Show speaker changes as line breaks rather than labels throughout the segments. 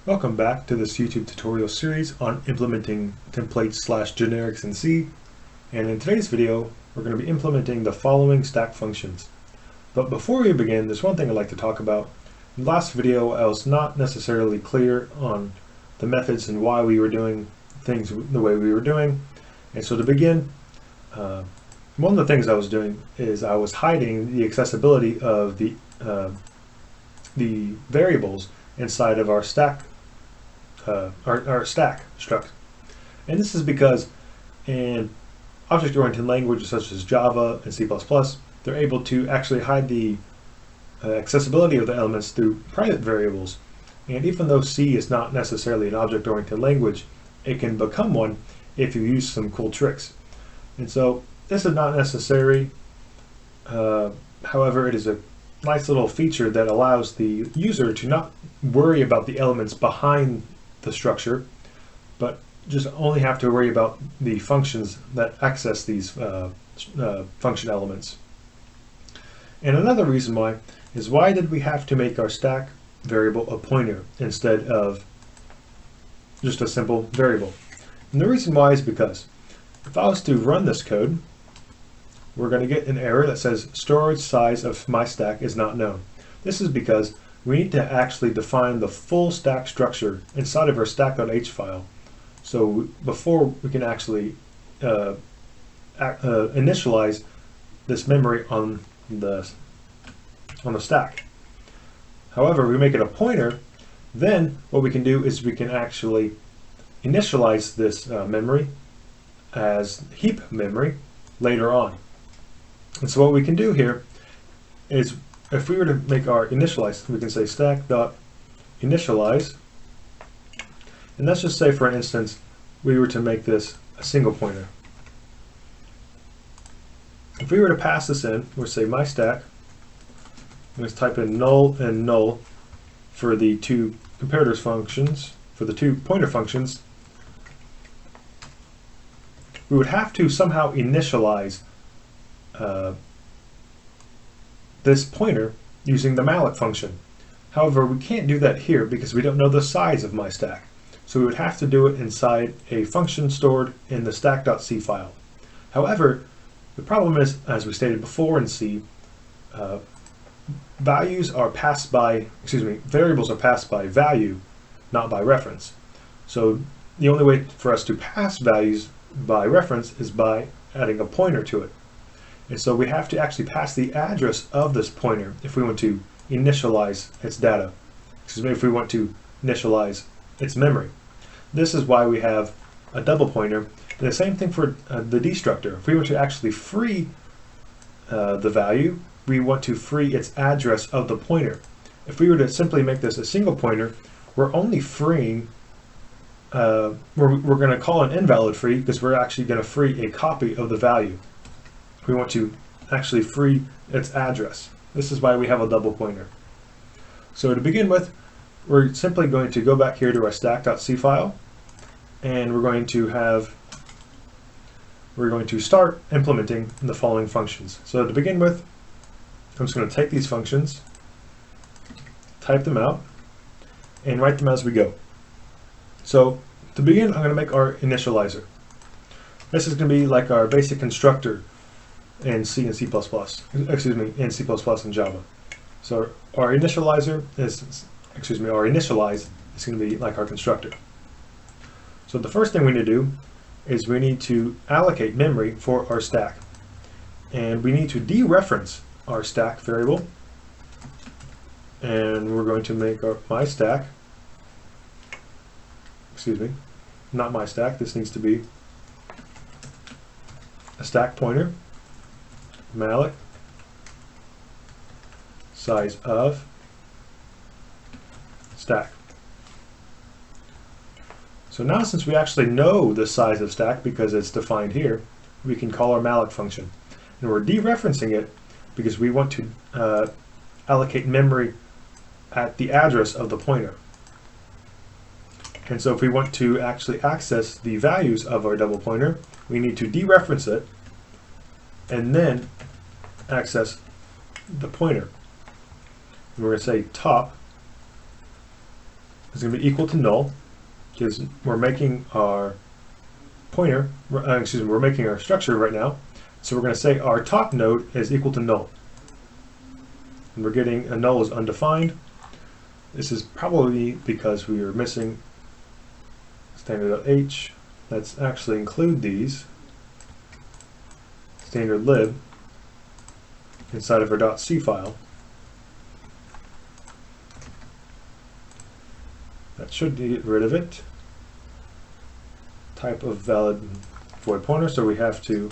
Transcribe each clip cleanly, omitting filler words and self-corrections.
Welcome back to this YouTube tutorial series on implementing templates/generics in C. And in today's video, we're going to be implementing the following stack functions. But before we begin, there's one thing I'd like to talk about. In the last video, I was not necessarily clear on the methods and why we were doing things the way we were doing. And so to begin, one of the things I was doing is I was hiding the accessibility of the variables inside of our stack, our stack struct. And this is because in object-oriented languages such as Java and C++, they're able to actually hide the accessibility of the elements through private variables. And even though C is not necessarily an object-oriented language, it can become one if you use some cool tricks. And so this is not necessary. However, it is a nice little feature that allows the user to not worry about the elements behind the structure, but just only have to worry about the functions that access these function elements. And another reason why did we have to make our stack variable a pointer instead of just a simple variable? And the reason why is because if I was to run this code, we're going to get an error that says storage size of my stack is not known. This is because we need to actually define the full stack structure inside of our stack.h file. So before we can actually initialize this memory on the stack. However, we make it a pointer, then what we can do is we can actually initialize this memory as heap memory later on. And so what we can do here is, if we were to make our initialize, we can say stack.initialize, and let's just say, for an instance, we were to make this a single pointer. If we were to pass this in, we'll say my stack, let's type in null and null for the two comparators functions, for the two pointer functions, we would have to somehow initialize this pointer using the malloc function. However, we can't do that here because we don't know the size of my stack. So we would have to do it inside a function stored in the stack.c file. However, the problem is, as we stated before in C, variables are passed by value, not by reference. So the only way for us to pass values by reference is by adding a pointer to it. And so we have to actually pass the address of this pointer if we want to initialize its data. If we want to initialize its memory. This is why we have a double pointer. And the same thing for the destructor. If we want to actually free the value, we want to free its address of the pointer. If we were to simply make this a single pointer, we're only freeing, we're going to call an invalid free because we're actually going to free a copy of the value. We want to actually free its address. This is why we have a double pointer. So to begin with, we're simply going to go back here to our stack.c file, and we're going to start implementing the following functions. So to begin with, I'm just going to take these functions, type them out, and write them as we go. So to begin, I'm going to make our initializer. This is going to be like our basic constructor in C and C++, in C++ and Java. So our initialize is going to be like our constructor. So the first thing we need to do is we need to allocate memory for our stack. And we need to dereference our stack variable. And we're going to make our my stack, not my stack, this needs to be a stack pointer, malloc size of stack. So now, since we actually know the size of stack because it's defined here, we can call our malloc function. And we're dereferencing it because we want to allocate memory at the address of the pointer. And so if we want to actually access the values of our double pointer, we need to dereference it and then access the pointer. And we're going to say top is going to be equal to null, because we're making our pointer, we're making our structure right now. So we're going to say our top node is equal to null. And we're getting a null is undefined. This is probably because we are missing standard.h. Let's actually include these standard lib inside of our .c file. That should get rid of it. Type of valid void pointer, so we have to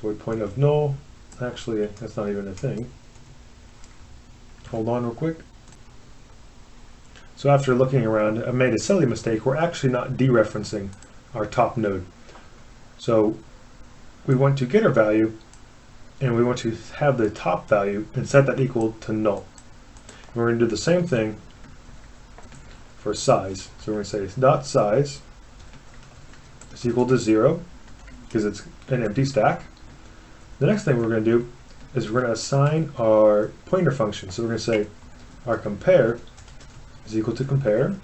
void point of null. Actually, that's not even a thing. Hold on real quick. So after looking around, I made a silly mistake. We're actually not dereferencing our top node. So we want to get our value, and we want to have the top value and set that equal to null. And we're going to do the same thing for size. So we're going to say dot size is equal to 0 because it's an empty stack. The next thing we're going to do is we're going to assign our pointer function. So we're going to say our compare is equal to compare,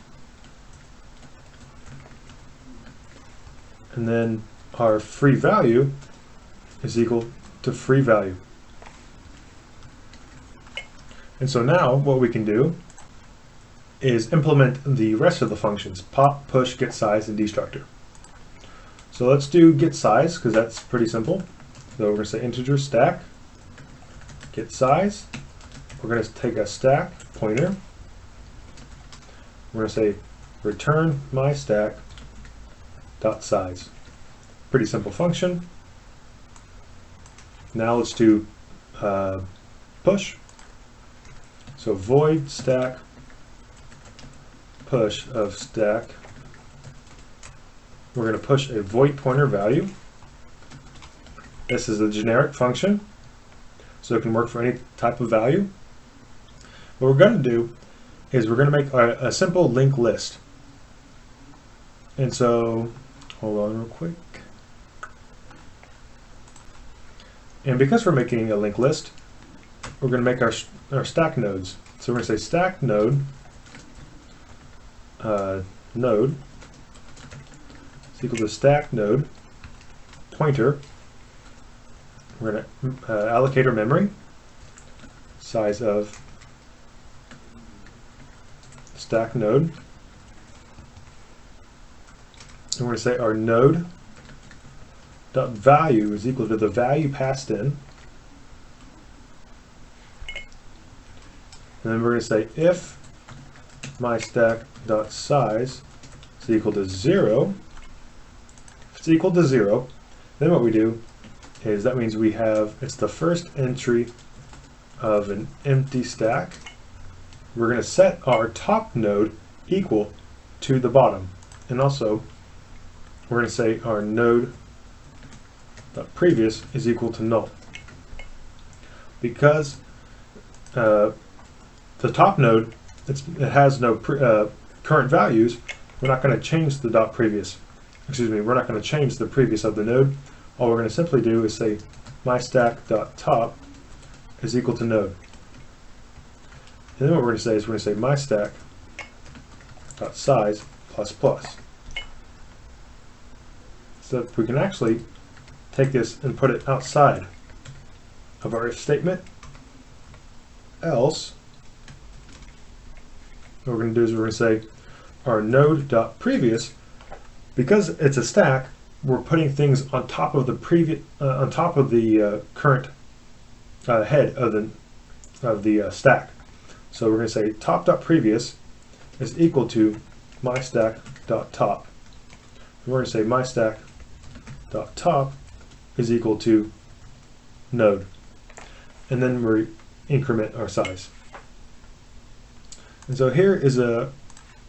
and then our free value is equal to free value. And so now what we can do is implement the rest of the functions: pop, push, get size, and destructor. So let's do get size, because that's pretty simple. So we're going to say integer stack get size. We're going to take a stack pointer. We're going to say return my stack dot size. Pretty simple function. Now let's do push. So void stack push of stack. We're going to push a void pointer value. This is a generic function, so it can work for any type of value. What we're going to do is we're going to make a simple linked list. And so, hold on real quick. And because we're making a linked list, we're going to make our stack nodes. So we're going to say stack node node is equal to stack node pointer. We're going to allocate our memory size of stack node. And we're going to say our node dot value is equal to the value passed in. And then we're going to say if my stack dot size is equal to 0. If it's equal to 0, then what we do is that means we have, it's the first entry of an empty stack. We're going to set our top node equal to the bottom. And also, we're going to say our node dot previous is equal to null. Because the top node, it has no current values, we're not going to change the dot previous. Excuse me, we're not going to change the previous of the node. All we're going to simply do is say my stack dot top is equal to node. And then what we're going to say is we're going to say my stack dot size plus plus. So we can actually take this and put it outside of our if statement. Else, what we're going to do is we're going to say our node dot previous, because it's a stack, we're putting things on top of the previous, on top of the current head of the stack. So we're going to say top dot previous is equal to my stack dot top. And we're going to say my stack dot top is equal to node, and then we increment our size. And so here is a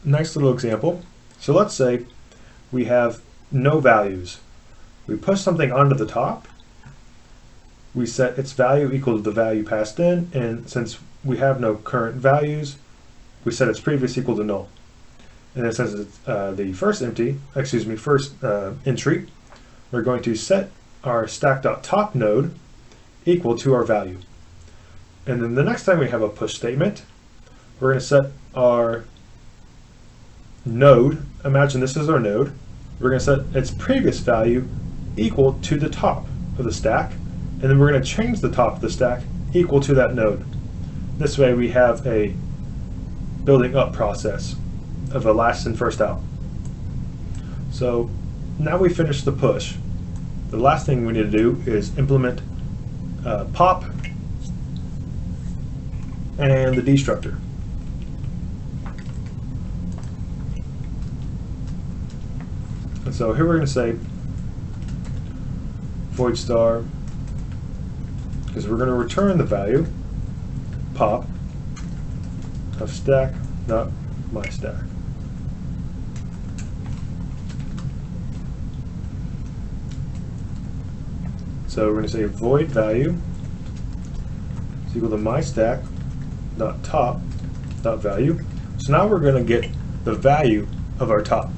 nice little example. So let's say we have no values. We push something onto the top. We set its value equal to the value passed in, and since we have no current values, we set its previous equal to null. And then since it's the first entry, we're going to set our stack.top node equal to our value. And then the next time we have a push statement, we're going to set our node. Imagine this is our node. We're going to set its previous value equal to the top of the stack, and then we're going to change the top of the stack equal to that node. This way we have a building up process of a last in, first out. So now we finished the push. The last thing we need to do is implement pop and the destructor. And so here we're going to say void star, because we're going to return the value pop of stack, not my stack. So we're going to say void value is equal to my stack dot top dot value. So now we're going to get the value of our top.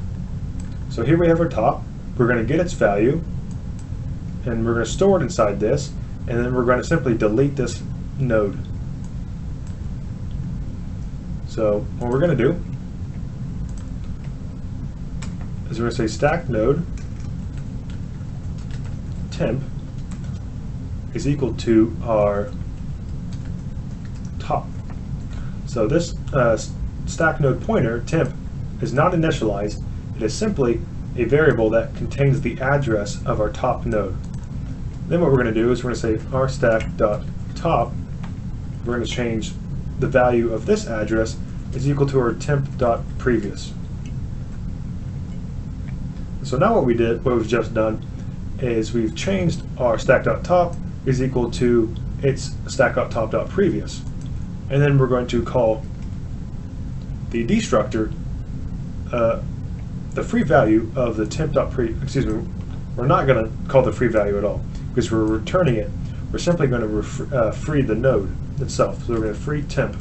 So here we have our top. We're going to get its value, and we're going to store it inside this, and then we're going to simply delete this node. So what we're going to do is we're going to say stack node temp is equal to our top. So this stack node pointer temp is not initialized. It is simply a variable that contains the address of our top node. Then what we're going to do is we're going to say our stack.top. We're going to change the value of this address is equal to our temp.previous. So now what we've just done is we've changed our stack.top is equal to its stack.top.previous. And then we're going to call the destructor the free value of the we're not going to call the free value at all, because we're returning it. We're simply going to free the node itself. So we're going to free temp.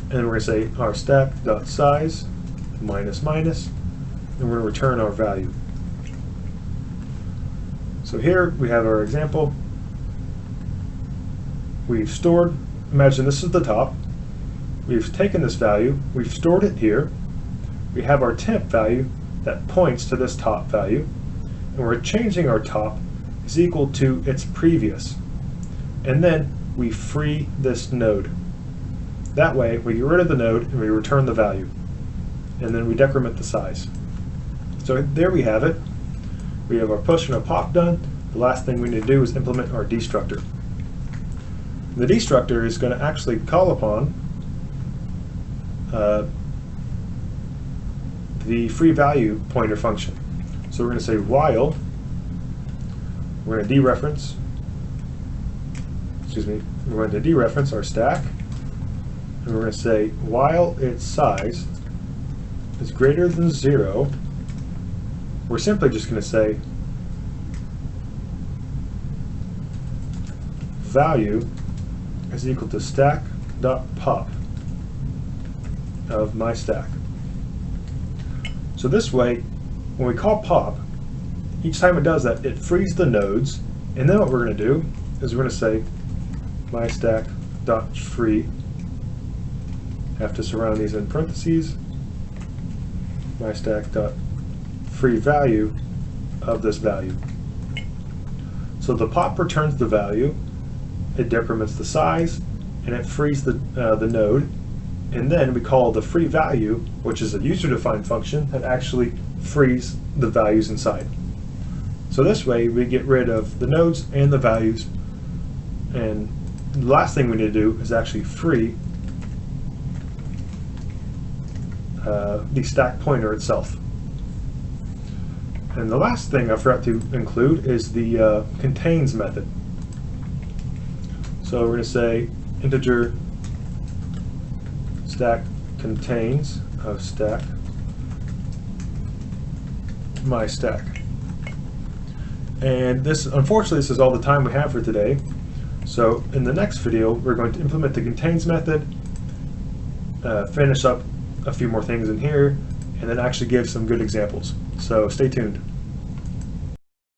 And we're going to say our stack.size minus minus, and we're going to return our value. So here we have our example. We've stored, imagine this is the top. We've taken this value, we've stored it here. We have our temp value that points to this top value, and we're changing our top is equal to its previous. And then we free this node. That way we get rid of the node and we return the value. And then we decrement the size. So there we have it. We have our push and our pop done. The last thing we need to do is implement our destructor. The destructor is going to actually call upon the free value pointer function. So we're going to say while, we're going to dereference our stack, and we're going to say while its size is greater than 0, we're simply just going to say value is equal to stack.pop of my stack. So this way, when we call pop, each time it does that, it frees the nodes, and then what we're going to do is we're going to say my stack.free, have to surround these in parentheses, my stack.free value of this value. So the pop returns the value, it decrements the size, and it frees the node. And then we call the free value, which is a user-defined function that actually frees the values inside. So this way we get rid of the nodes and the values. And the last thing we need to do is actually free the stack pointer itself. And the last thing I forgot to include is the contains method. So we're going to say integer stack contains of stack my stack. And this, unfortunately, this is all the time we have for today. So in the next video, we're going to implement the contains method, finish up a few more things in here, and then actually give some good examples. So stay tuned.